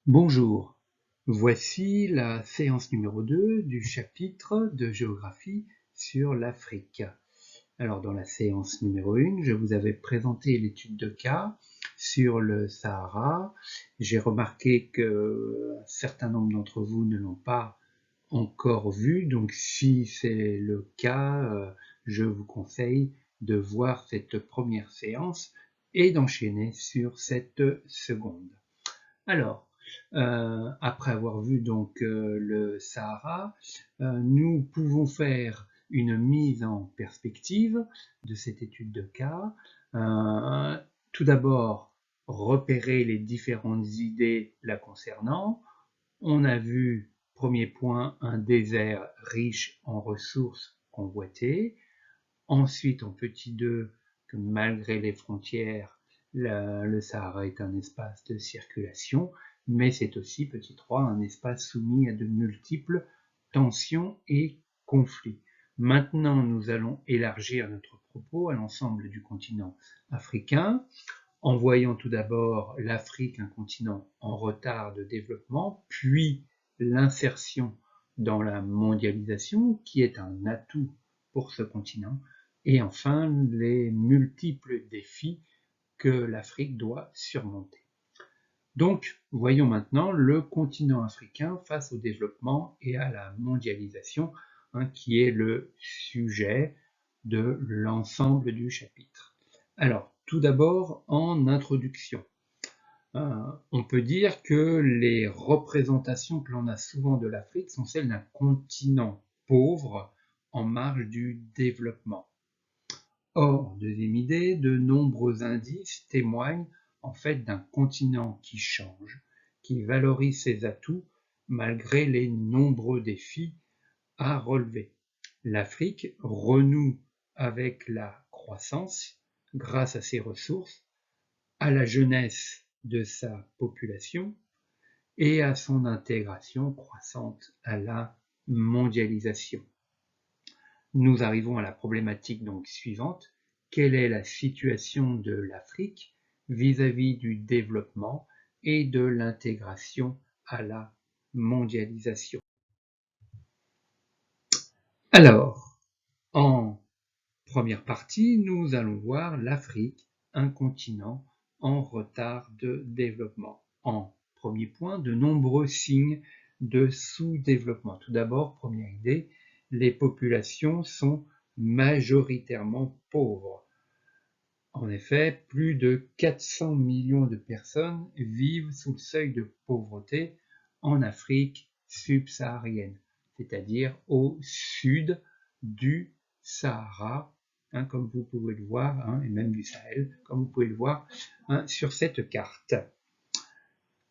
Bonjour, voici la séance numéro 2 du chapitre de géographie sur l'Afrique. Alors dans la séance numéro 1, je vous avais présenté l'étude de cas sur le Sahara. J'ai remarqué qu'un certain nombre d'entre vous ne l'ont pas encore vu, donc si c'est le cas, je vous conseille de voir cette première séance et d'enchaîner sur cette seconde. Alors, après avoir vu donc le Sahara, nous pouvons faire une mise en perspective de cette étude de cas. Tout d'abord, repérer les différentes idées la concernant. On a vu, premier point, un désert riche en ressources convoitées. Ensuite, en petit 2, que malgré les frontières, le Sahara est un espace de circulation, mais c'est aussi, petit 3, un espace soumis à de multiples tensions et conflits. Maintenant, nous allons élargir notre propos à l'ensemble du continent africain, en voyant tout d'abord l'Afrique, un continent en retard de développement, puis l'insertion dans la mondialisation, qui est un atout pour ce continent, et enfin les multiples défis que l'Afrique doit surmonter. Donc, voyons maintenant le continent africain face au développement et à la mondialisation, qui est le sujet de l'ensemble du chapitre. Alors, tout d'abord, en introduction, on peut dire que les représentations que l'on a souvent de l'Afrique sont celles d'un continent pauvre en marge du développement. Or, deuxième idée, de nombreux indices témoignent en fait d'un continent qui change, qui valorise ses atouts malgré les nombreux défis à relever. L'Afrique renoue avec la croissance grâce à ses ressources, à la jeunesse de sa population et à son intégration croissante à la mondialisation. Nous arrivons à la problématique donc suivante. Quelle est la situation de l'Afrique vis-à-vis du développement et de l'intégration à la mondialisation? Alors, en première partie, nous allons voir l'Afrique, un continent en retard de développement. En premier point, de nombreux signes de sous-développement. Tout d'abord, première idée, les populations sont majoritairement pauvres. En effet, plus de 400 millions de personnes vivent sous le seuil de pauvreté en Afrique subsaharienne, c'est-à-dire au sud du Sahara, comme vous pouvez le voir, et même du Sahel, comme vous pouvez le voir sur cette carte.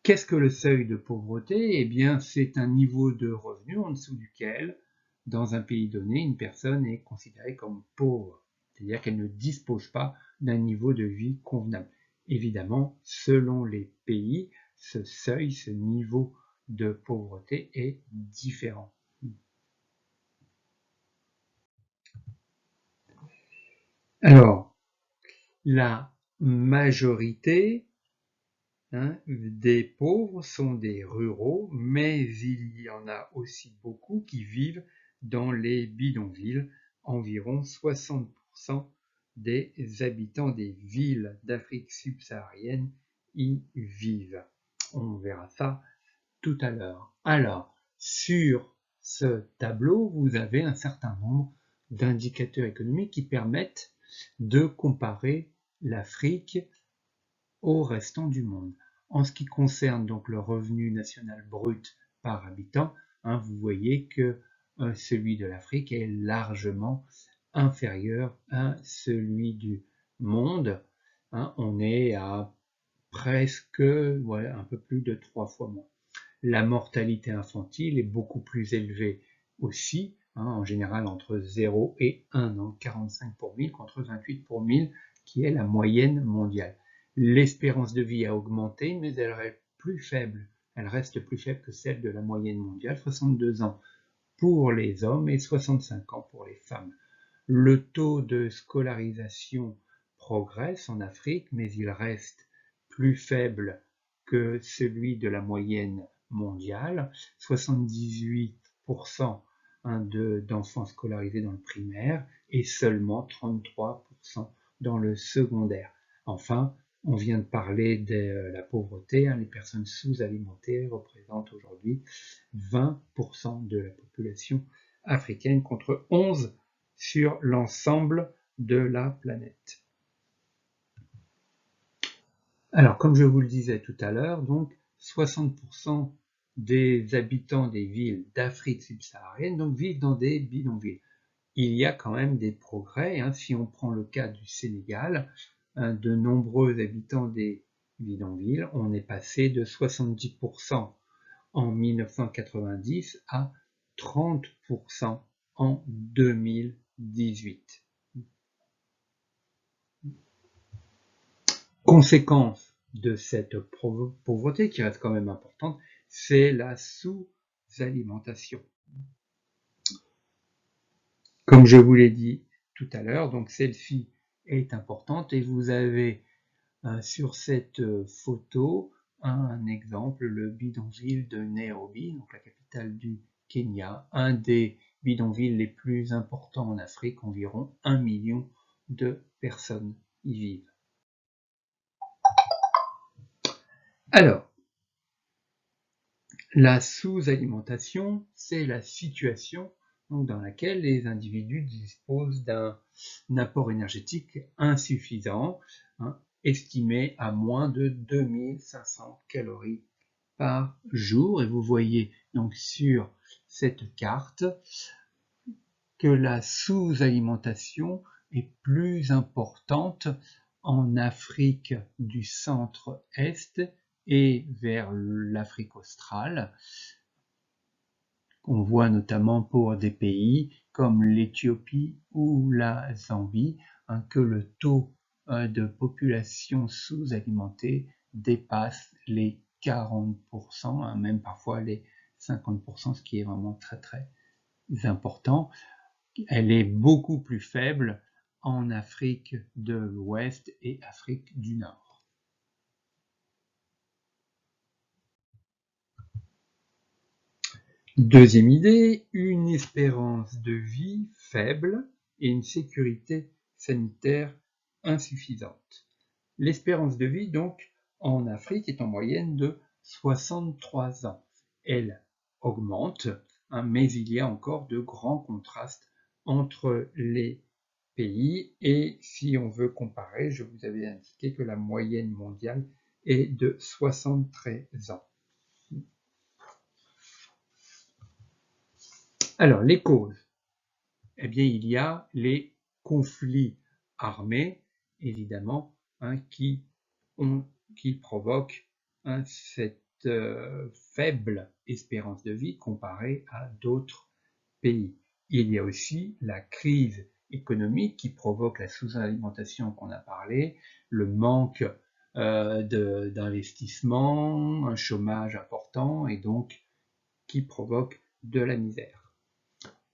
Qu'est-ce que le seuil de pauvreté? Eh bien, c'est un niveau de revenu en dessous duquel, dans un pays donné, une personne est considérée comme pauvre, c'est-à-dire qu'elle ne dispose pas d'un niveau de vie convenable. Évidemment, selon les pays, ce seuil, ce niveau de pauvreté est différent. Alors, la majorité des pauvres sont des ruraux, mais il y en a aussi beaucoup qui vivent dans les bidonvilles. Environ 60% des habitants des villes d'Afrique subsaharienne y vivent. On verra ça tout à l'heure. Alors, sur ce tableau, vous avez un certain nombre d'indicateurs économiques qui permettent de comparer l'Afrique au restant du monde. En ce qui concerne donc le revenu national brut par habitant, vous voyez que celui de l'Afrique est largement inférieur à celui du monde. On est à presque un peu plus de 3 fois moins. La mortalité infantile est beaucoup plus élevée aussi, en général entre 0 et 1 an, 45 pour 1000 contre 28 pour 1000, qui est la moyenne mondiale. L'espérance de vie a augmenté, mais elle reste plus faible. Elle reste plus faible que celle de la moyenne mondiale, 62 ans pour les hommes et 65 ans pour les femmes. Le taux de scolarisation progresse en Afrique, mais il reste plus faible que celui de la moyenne mondiale, 78% d'enfants scolarisés dans le primaire et seulement 33% dans le secondaire. Enfin, on vient de parler de la pauvreté, les personnes sous-alimentées représentent aujourd'hui 20% de la population africaine contre 11% sur l'ensemble de la planète. Alors, comme je vous le disais tout à l'heure, donc 60% des habitants des villes d'Afrique subsaharienne donc, vivent dans des bidonvilles. Il y a quand même des progrès. Si on prend le cas du Sénégal, de nombreux habitants des bidonvilles, on est passé de 70% en 1990 à 30% en 2018. Conséquence de cette pauvreté, qui reste quand même importante, c'est la sous-alimentation. Comme je vous l'ai dit tout à l'heure, donc celle-ci est importante et vous avez sur cette photo un exemple, le bidonville de Nairobi, donc la capitale du Kenya, un des bidonvilles les plus importants en Afrique, environ 1 million de personnes y vivent. Alors, la sous-alimentation, c'est la situation donc, dans laquelle les individus disposent d'un apport énergétique insuffisant, estimé à moins de 2500 calories par jour. Et vous voyez donc sur cette carte que la sous-alimentation est plus importante en Afrique du centre-est et vers l'Afrique australe. On voit notamment pour des pays comme l'Éthiopie ou la Zambie que le taux de population sous-alimentée dépasse les 40%, même parfois les 50%, ce qui est vraiment très très important. Elle est beaucoup plus faible en Afrique de l'Ouest et Afrique du Nord. Deuxième idée, une espérance de vie faible et une sécurité sanitaire insuffisante. L'espérance de vie, donc, en Afrique est en moyenne de 63 ans. Elle augmente, mais il y a encore de grands contrastes entre les pays. Et si on veut comparer, je vous avais indiqué que la moyenne mondiale est de 73 ans. Alors, les causes. Eh bien, il y a les conflits armés, évidemment, qui provoquent cette faible espérance de vie comparée à d'autres pays. Il y a aussi la crise économique qui provoque la sous-alimentation qu'on a parlé, le manque d'investissement, un chômage important et donc qui provoque de la misère.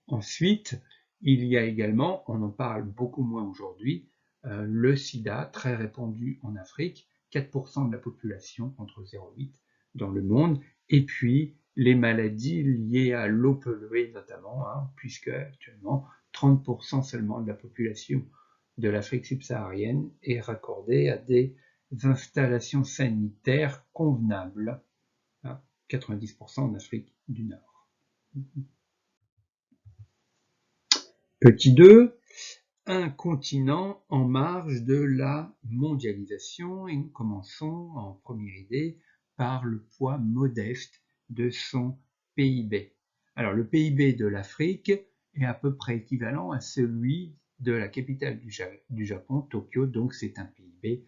Ensuite, il y a également, on en parle beaucoup moins aujourd'hui, le sida, très répandu en Afrique, 4% de la population contre 0,8% dans le monde, et puis les maladies liées à l'eau polluée notamment, puisque actuellement 30% seulement de la population de l'Afrique subsaharienne est raccordée à des installations sanitaires convenables, 90% en Afrique du Nord. Petit 2, un continent en marge de la mondialisation, et nous commençons en première idée par le poids modeste de son PIB. Alors le PIB de l'Afrique est à peu près équivalent à celui de la capitale du Japon, Tokyo, donc c'est un PIB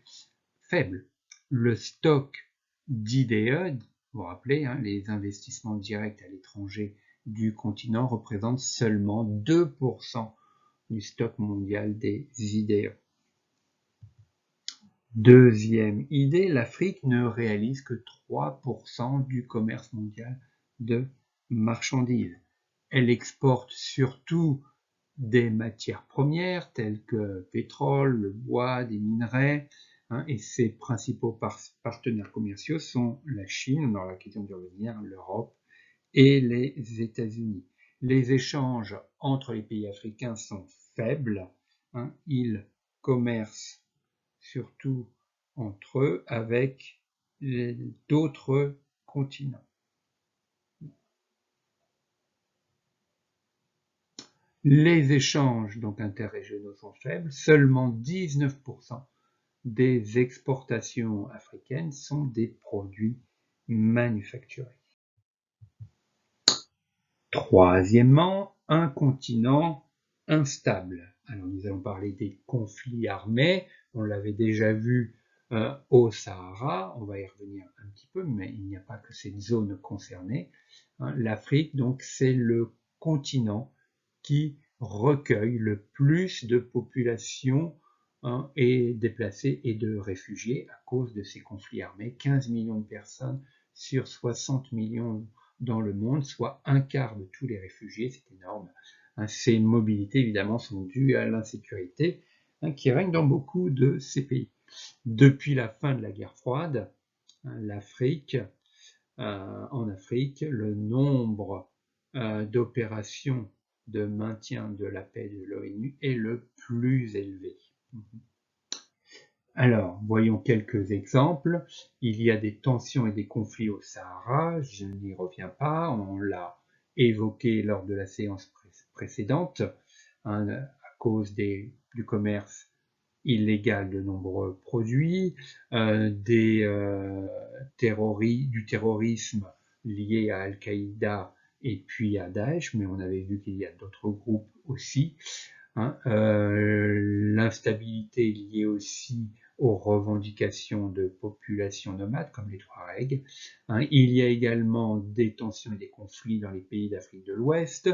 faible. Le stock d'IDE, vous vous rappelez, les investissements directs à l'étranger du continent représente seulement 2% du stock mondial des IDE. Deuxième idée, l'Afrique ne réalise que 3% du commerce mondial de marchandises. Elle exporte surtout des matières premières telles que pétrole, le bois, des minerais, et ses principaux partenaires commerciaux sont la Chine, dans la question de revenir, l'Europe et les États-Unis. Les échanges entre les pays africains sont faibles, ils commercent surtout entre eux avec d'autres continents. Les échanges donc interrégionaux sont faibles, seulement 19% des exportations africaines sont des produits manufacturés. Troisièmement, un continent instable. Alors nous allons parler des conflits armés, on l'avait déjà vu au Sahara, on va y revenir un petit peu, mais il n'y a pas que cette zone concernée. L'Afrique, donc, c'est le continent qui recueille le plus de populations et déplacées et de réfugiés à cause de ces conflits armés. 15 millions de personnes sur 60 millions dans le monde, soit un quart de tous les réfugiés, c'est énorme. Ces mobilités, évidemment, sont dues à l'insécurité qui règne dans beaucoup de ces pays. Depuis la fin de la guerre froide, l'Afrique, en Afrique, le nombre d'opérations de maintien de la paix de l'ONU est le plus élevé. Alors, voyons quelques exemples. Il y a des tensions et des conflits au Sahara, je n'y reviens pas, on l'a évoqué lors de la séance précédente, à cause du commerce illégal de nombreux produits, du terrorisme lié à Al-Qaïda et puis à Daesh, mais on avait vu qu'il y a d'autres groupes aussi. L'instabilité liée aussi aux revendications de populations nomades comme les Touaregs. Il y a également des tensions et des conflits dans les pays d'Afrique de l'Ouest,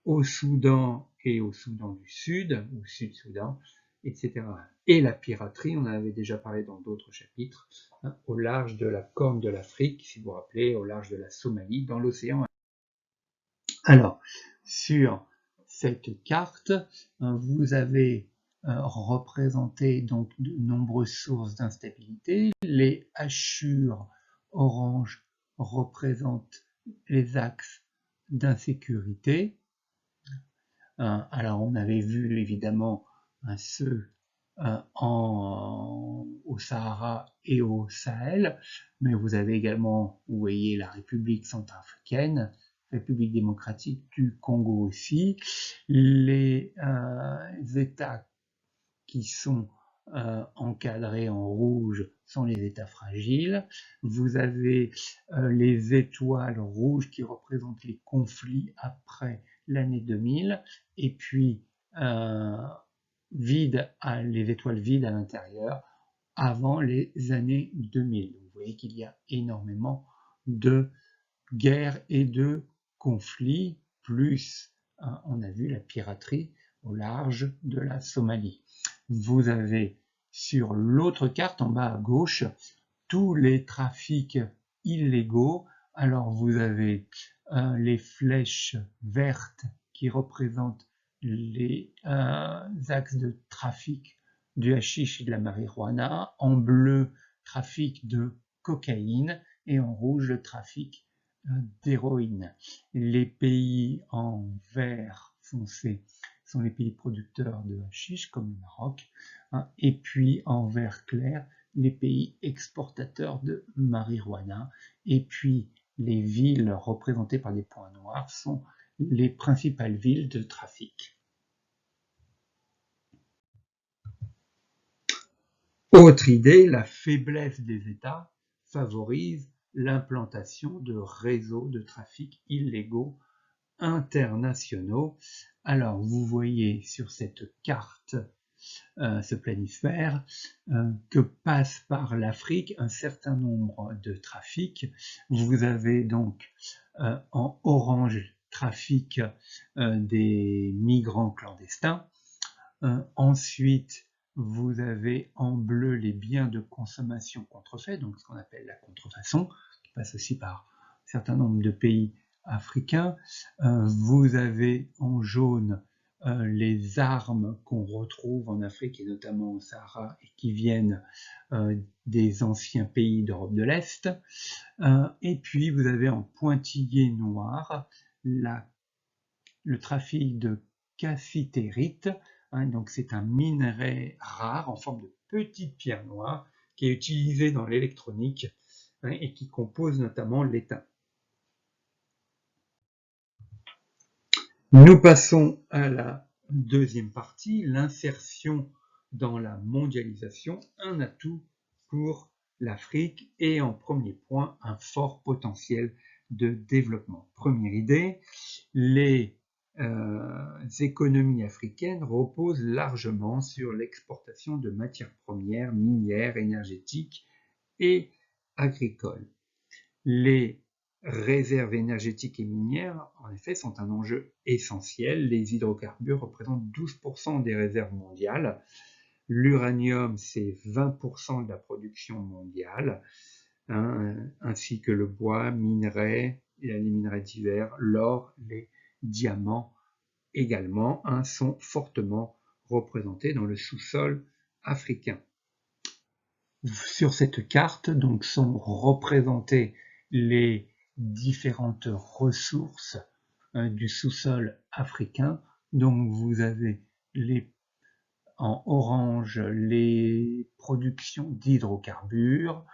au Soudan et au Soudan du Sud, au Sud-Soudan, etc. Et la piraterie, on en avait déjà parlé dans d'autres chapitres, au large de la Corne de l'Afrique, si vous vous rappelez, au large de la Somalie, dans l'océan. Alors, sur cette carte, vous avez représenté donc de nombreuses sources d'instabilité. Les hachures orange représentent les axes d'insécurité. Alors on avait vu évidemment ceux au Sahara et au Sahel, mais vous avez également, vous voyez, la République centrafricaine, République démocratique du Congo aussi, les États qui sont encadrés en rouge sont les États fragiles. Vous avez les étoiles rouges qui représentent les conflits après l'année 2000, et puis les étoiles vides à l'intérieur avant les années 2000. Vous voyez qu'il y a énormément de guerres et de conflits, plus on a vu la piraterie au large de la Somalie. Vous avez sur l'autre carte en bas à gauche tous les trafics illégaux. Alors vous avez les flèches vertes qui représentent les axes de trafic du hashish et de la marijuana, en bleu trafic de cocaïne et en rouge le trafic d'héroïne. Les pays en vert foncé sont les pays producteurs de hashish comme le Maroc, et puis en vert clair les pays exportateurs de marijuana, et puis les villes représentées par des points noirs sont les principales villes de trafic. Autre idée, la faiblesse des États favorise l'implantation de réseaux de trafic illégaux internationaux. Alors vous voyez sur cette carte ce planisphère que passe par l'Afrique un certain nombre de trafics. Vous avez donc en orange trafic des migrants clandestins. Ensuite, vous avez en bleu les biens de consommation contrefaits, donc ce qu'on appelle la contrefaçon, qui passe aussi par un certain nombre de pays africains. Vous avez en jaune les armes qu'on retrouve en Afrique et notamment au Sahara et qui viennent des anciens pays d'Europe de l'Est. Et puis vous avez en pointillé noir le trafic de cassitérite. Donc c'est un minerai rare en forme de petite pierre noire qui est utilisé dans l'électronique et qui compose notamment l'étain. Nous passons à la deuxième partie, l'insertion dans la mondialisation, un atout pour l'Afrique et en premier point, un fort potentiel de développement. Première idée, les économies africaines reposent largement sur l'exportation de matières premières, minières, énergétiques et agricoles. Les réserves énergétiques et minières, en effet, sont un enjeu essentiel. Les hydrocarbures représentent 12% des réserves mondiales. L'uranium, c'est 20% de la production mondiale, ainsi que le bois, les minerais divers, l'or, les diamants également, sont fortement représentés dans le sous-sol africain. Sur cette carte, donc, sont représentées les différentes ressources du sous-sol africain. Donc vous avez en orange les productions d'hydrocarbures,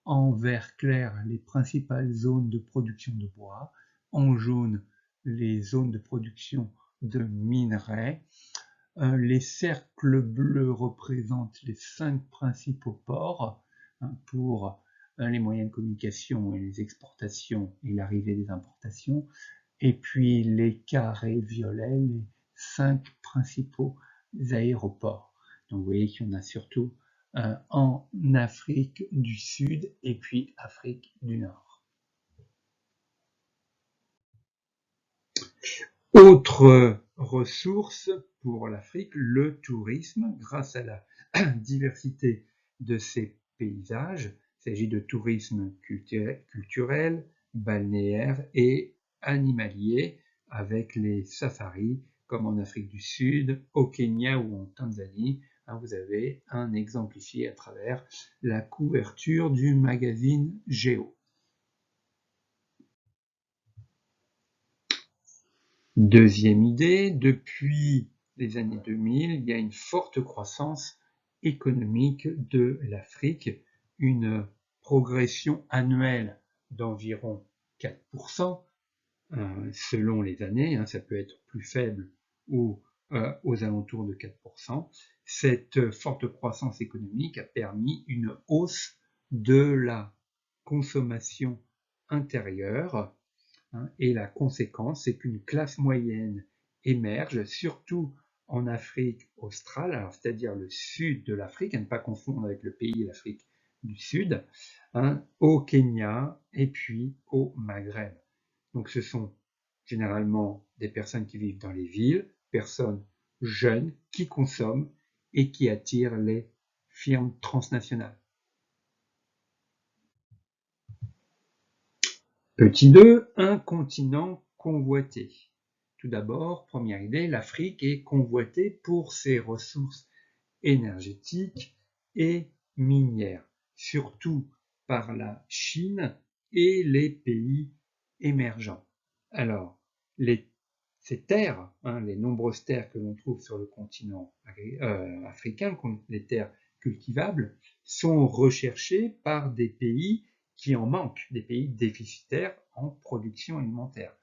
en vert clair les principales zones de production de bois, en jaune les zones de production de minerais. Les cercles bleus représentent les 5 principaux ports pour les moyens de communication et les exportations et l'arrivée des importations. Et puis les carrés violets, les 5 principaux aéroports. Donc vous voyez qu'il y en a surtout en Afrique du Sud et puis Afrique du Nord. Autre ressource pour l'Afrique, le tourisme, grâce à la diversité de ses paysages. Il s'agit de tourisme culturel, balnéaire et animalier, avec les safaris, comme en Afrique du Sud, au Kenya ou en Tanzanie. Vous avez un exemplifié à travers la couverture du magazine Géo. Deuxième idée, depuis les années 2000, il y a une forte croissance économique de l'Afrique, une progression annuelle d'environ 4%, selon les années, ça peut être plus faible ou aux alentours de 4%. Cette forte croissance économique a permis une hausse de la consommation intérieure, et la conséquence, c'est qu'une classe moyenne émerge, surtout en Afrique australe, alors c'est-à-dire le sud de l'Afrique, à ne pas confondre avec le pays l'Afrique du Sud, au Kenya et puis au Maghreb. Donc ce sont généralement des personnes qui vivent dans les villes, personnes jeunes qui consomment et qui attirent les firmes transnationales. Petit 2, un continent convoité. Tout d'abord, première idée, l'Afrique est convoitée pour ses ressources énergétiques et minières, surtout par la Chine et les pays émergents. Alors, ces terres, les nombreuses terres que l'on trouve sur le continent africain, les terres cultivables, sont recherchées par des pays qui en manquent, des pays déficitaires en production alimentaire.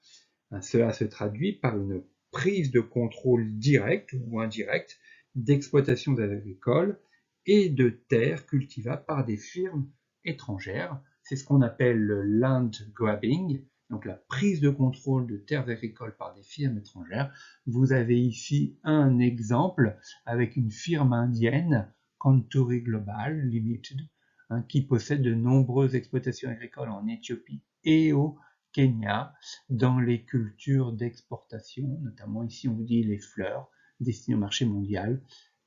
Cela se traduit par une prise de contrôle directe ou indirecte d'exploitation agricoles et de terres cultivables par des firmes étrangères. C'est ce qu'on appelle le land grabbing, donc la prise de contrôle de terres agricoles par des firmes étrangères. Vous avez ici un exemple avec une firme indienne, Konturi Global Limited, qui possède de nombreuses exploitations agricoles en Éthiopie et au Kenya, dans les cultures d'exportation, notamment ici on vous dit les fleurs destinées au marché mondial,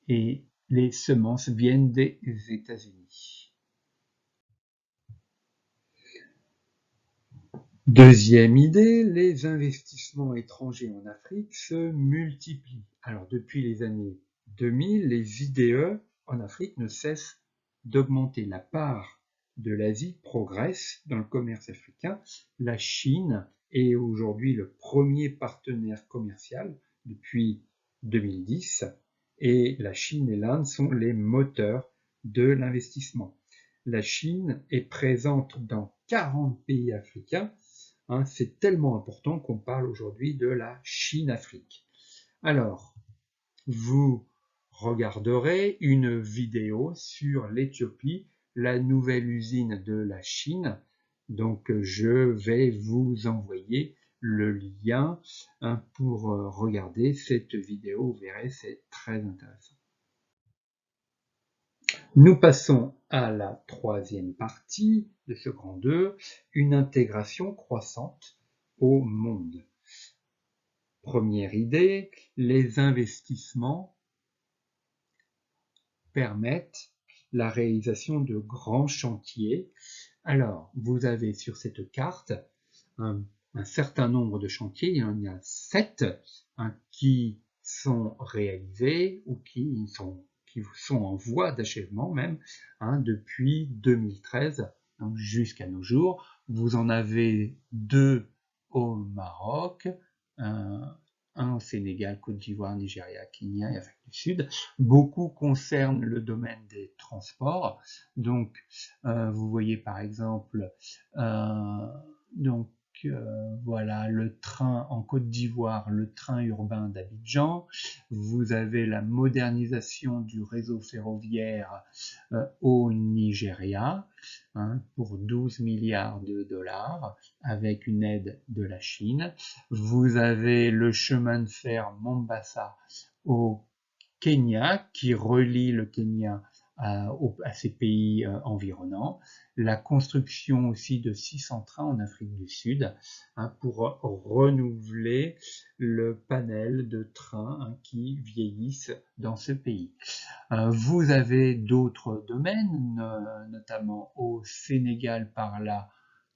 et les semences viennent des États-Unis. Deuxième idée, les investissements étrangers en Afrique se multiplient. Alors, depuis les années 2000, les IDE en Afrique ne cessent d'augmenter. La part de l'Asie progresse dans le commerce africain. La Chine est aujourd'hui le premier partenaire commercial depuis 2010 et la Chine et l'Inde sont les moteurs de l'investissement. La Chine est présente dans 40 pays africains. C'est tellement important qu'on parle aujourd'hui de la Chine-Afrique. Alors, vous regarderez une vidéo sur l'Éthiopie, la nouvelle usine de la Chine. Donc, je vais vous envoyer le lien pour regarder cette vidéo. Vous verrez, c'est très intéressant. Nous passons à la troisième partie de ce grand 2, une intégration croissante au monde. Première idée, les investissements permettent la réalisation de grands chantiers. Alors, vous avez sur cette carte un certain nombre de chantiers, il y en a 7 qui sont réalisés ou qui sont en voie d'achèvement même depuis 2013 jusqu'à nos jours. Vous en avez 2 au Maroc, un au Sénégal, Côte d'Ivoire, Nigeria, Kenya et Afrique du Sud. Beaucoup concernent le domaine des transports. Donc, vous voyez par exemple, voilà le train en Côte d'Ivoire, le train urbain d'Abidjan. Vous avez la modernisation du réseau ferroviaire au Nigeria pour 12 milliards de dollars avec une aide de la Chine. Vous avez le chemin de fer Mombasa au Kenya qui relie le Kenya à ces pays environnants, la construction aussi de 600 trains en Afrique du Sud pour renouveler le panel de trains qui vieillissent dans ce pays. Vous avez d'autres domaines, notamment au Sénégal par la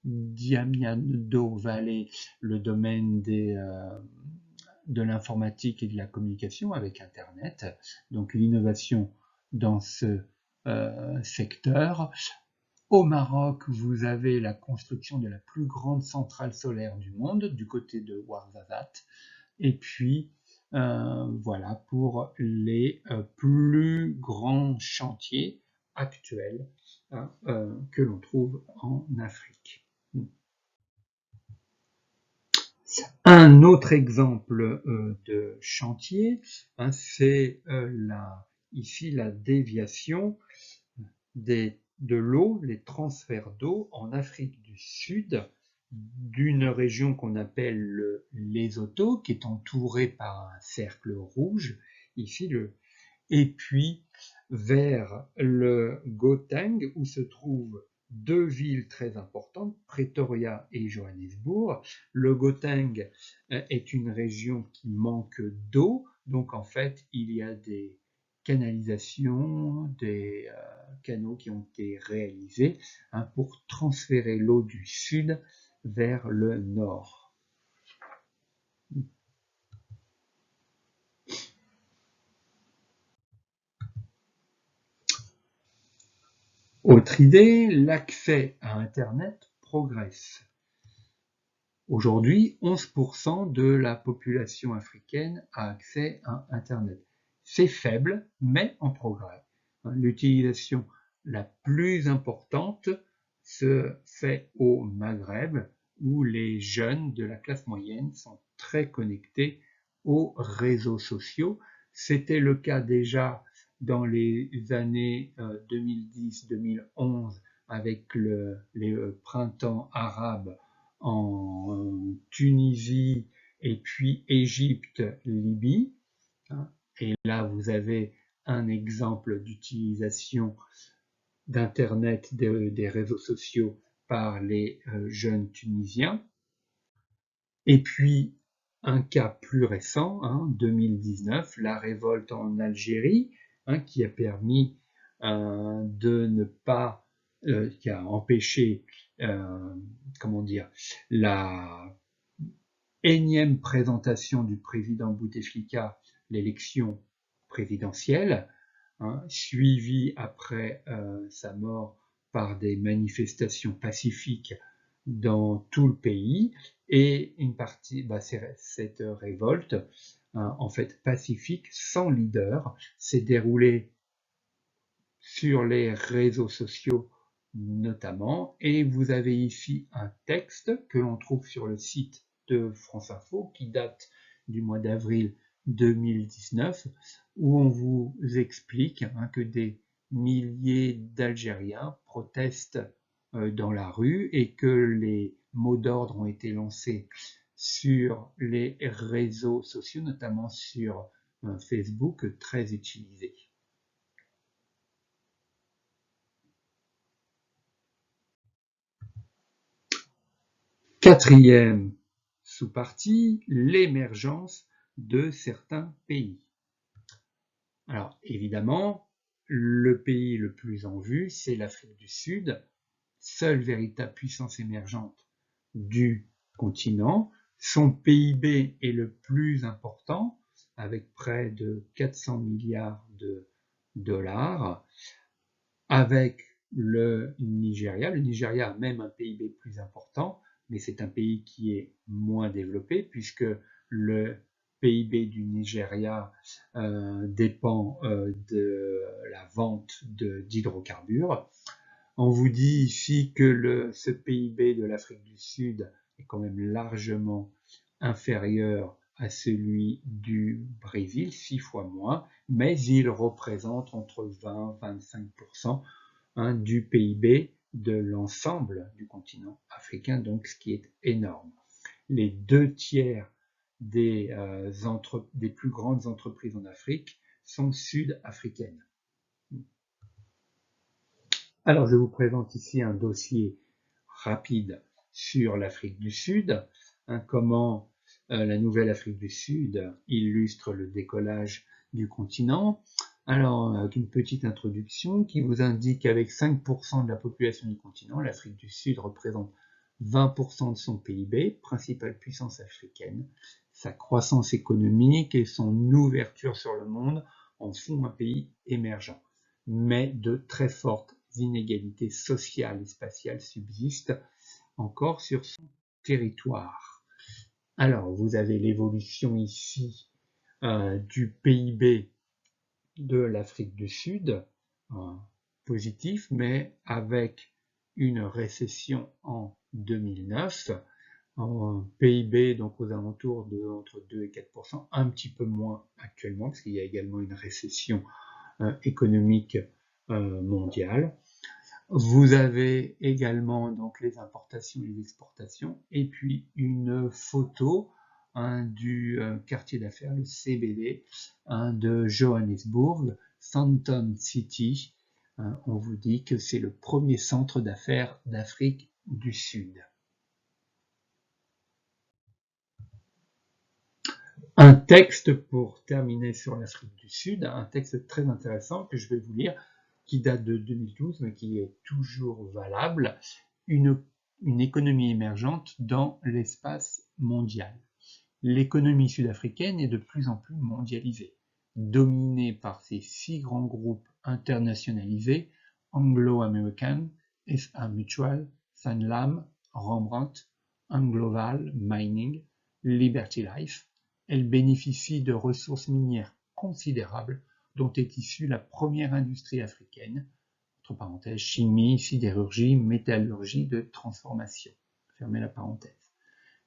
Diamniadio Valley, le domaine de l'informatique et de la communication avec Internet, donc l'innovation dans ce secteur. Au Maroc, vous avez la construction de la plus grande centrale solaire du monde, du côté de Ouarzazate. Et puis, voilà pour les plus grands chantiers actuels que l'on trouve en Afrique. Un autre exemple de chantier, c'est ici la déviation de l'eau, les transferts d'eau en Afrique du Sud, d'une région qu'on appelle le Lesotho, qui est entourée par un cercle rouge, ici et puis vers le Gauteng, où se trouvent 2 villes très importantes, Pretoria et Johannesburg. Le Gauteng est une région qui manque d'eau, donc en fait il y a des canalisations, des canaux qui ont été réalisés pour transférer l'eau du sud vers le nord. Autre idée, l'accès à Internet progresse. Aujourd'hui, 11% de la population africaine a accès à Internet. C'est faible, mais en progrès. L'utilisation la plus importante se fait au Maghreb, où les jeunes de la classe moyenne sont très connectés aux réseaux sociaux. C'était le cas déjà dans les années 2010-2011 avec les printemps arabes en Tunisie et puis Égypte, Libye. Et là, vous avez un exemple d'utilisation d'Internet, des réseaux sociaux par les jeunes Tunisiens. Et puis, un cas plus récent, 2019, la révolte en Algérie, qui a permis de ne pas, qui a empêché, la énième présentation du président Bouteflika l'élection présidentielle, suivie après sa mort par des manifestations pacifiques dans tout le pays, et une partie, cette révolte, en fait pacifique, sans leader, s'est déroulée sur les réseaux sociaux notamment, et vous avez ici un texte que l'on trouve sur le site de France Info qui date du mois d'avril 2019, où on vous explique que des milliers d'Algériens protestent dans la rue et que les mots d'ordre ont été lancés sur les réseaux sociaux, notamment sur Facebook, très utilisé. Quatrième sous-partie, l'émergence de certains pays. Alors évidemment, le pays le plus en vue, c'est l'Afrique du Sud, seule véritable puissance émergente du continent. Son PIB est le plus important, avec près de 400 milliards de dollars, avec le Nigeria. Le Nigeria a même un PIB plus important, mais c'est un pays qui est moins développé, puisque le PIB du Nigeria dépend de la vente d'hydrocarbures. On vous dit ici que ce PIB de l'Afrique du Sud est quand même largement inférieur à celui du Brésil, 6 fois moins, mais il représente entre 20 et 25% du PIB de l'ensemble du continent africain, donc ce qui est énorme. Les 2/3 des plus grandes entreprises en Afrique sont sud-africaines. Alors, je vous présente ici un dossier rapide sur l'Afrique du Sud, comment la nouvelle Afrique du Sud illustre le décollage du continent. Alors, avec une petite introduction qui vous indique qu'avec 5% de la population du continent, l'Afrique du Sud représente 20% de son PIB, principale puissance africaine. Sa croissance économique et son ouverture sur le monde en font un pays émergent, mais de très fortes inégalités sociales et spatiales subsistent encore sur son territoire. Alors, vous avez l'évolution ici du PIB de l'Afrique du Sud, positif, mais avec une récession en 2009, en PIB donc aux alentours de entre 2 et 4%, un petit peu moins actuellement, parce qu'il y a également une récession économique mondiale. Vous avez également donc les importations et les exportations, et puis une photo du quartier d'affaires, le CBD, de Johannesburg, Sandton City. On vous dit que c'est le premier centre d'affaires d'Afrique du Sud. Un texte pour terminer sur l'Afrique du Sud, un texte très intéressant que je vais vous lire, qui date de 2012, mais qui est toujours valable, une économie émergente dans l'espace mondial. L'économie sud-africaine est de plus en plus mondialisée, dominée par ces 6 grands groupes internationalisés, Anglo American, SA Mutual, Sanlam, Rembrandt, Angloval Mining, Liberty Life. Elle bénéficie de ressources minières considérables dont est issue la première industrie africaine, entre parenthèses, chimie, sidérurgie, métallurgie de transformation. Fermez la parenthèse.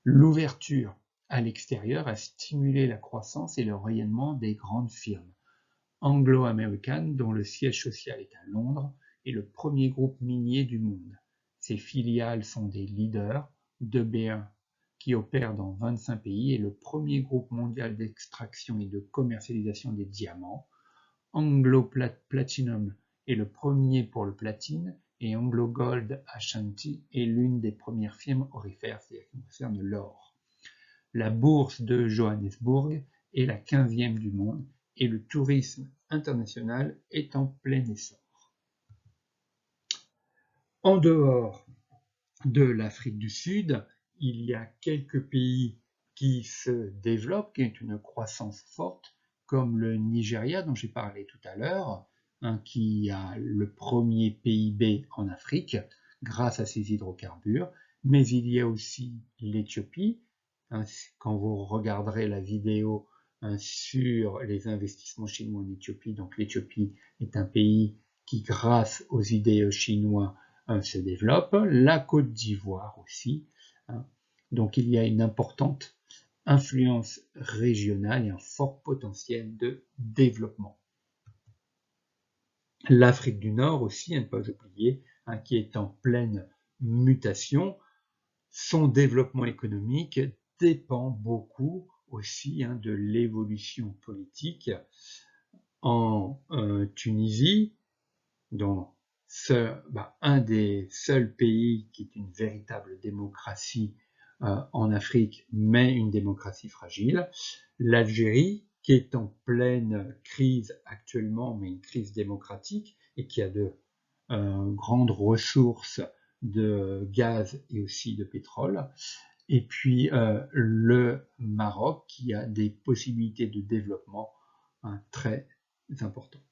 L'ouverture à l'extérieur a stimulé la croissance et le rayonnement des grandes firmes. Anglo American, dont le siège social est à Londres, est le premier groupe minier du monde. Ses filiales sont des leaders, De Beers, qui opère dans 25 pays, est le premier groupe mondial d'extraction et de commercialisation des diamants. Anglo Platinum est le premier pour le platine, et Anglo Gold Ashanti est l'une des premières firmes aurifères, c'est-à-dire qui concerne l'or. La bourse de Johannesburg est la 15e du monde, et le tourisme international est en plein essor. En dehors de l'Afrique du Sud, il y a quelques pays qui se développent, qui ont une croissance forte, comme le Nigeria dont j'ai parlé tout à l'heure, qui a le premier PIB en Afrique grâce à ses hydrocarbures, mais il y a aussi l'Éthiopie. Quand vous regarderez la vidéo sur les investissements chinois en Éthiopie, donc l'Éthiopie est un pays qui, grâce aux idées chinois, se développe. La Côte d'Ivoire aussi. Donc il y a une importante influence régionale et un fort potentiel de développement. L'Afrique du Nord aussi, à ne pas oublier, qui est en pleine mutation. Son développement économique dépend beaucoup aussi de l'évolution politique. En Tunisie, dont un des seuls pays qui est une véritable démocratie en Afrique, mais une démocratie fragile. L'Algérie, qui est en pleine crise actuellement, mais une crise démocratique, et qui a de grandes ressources de gaz et aussi de pétrole. Et puis le Maroc, qui a des possibilités de développement très importantes.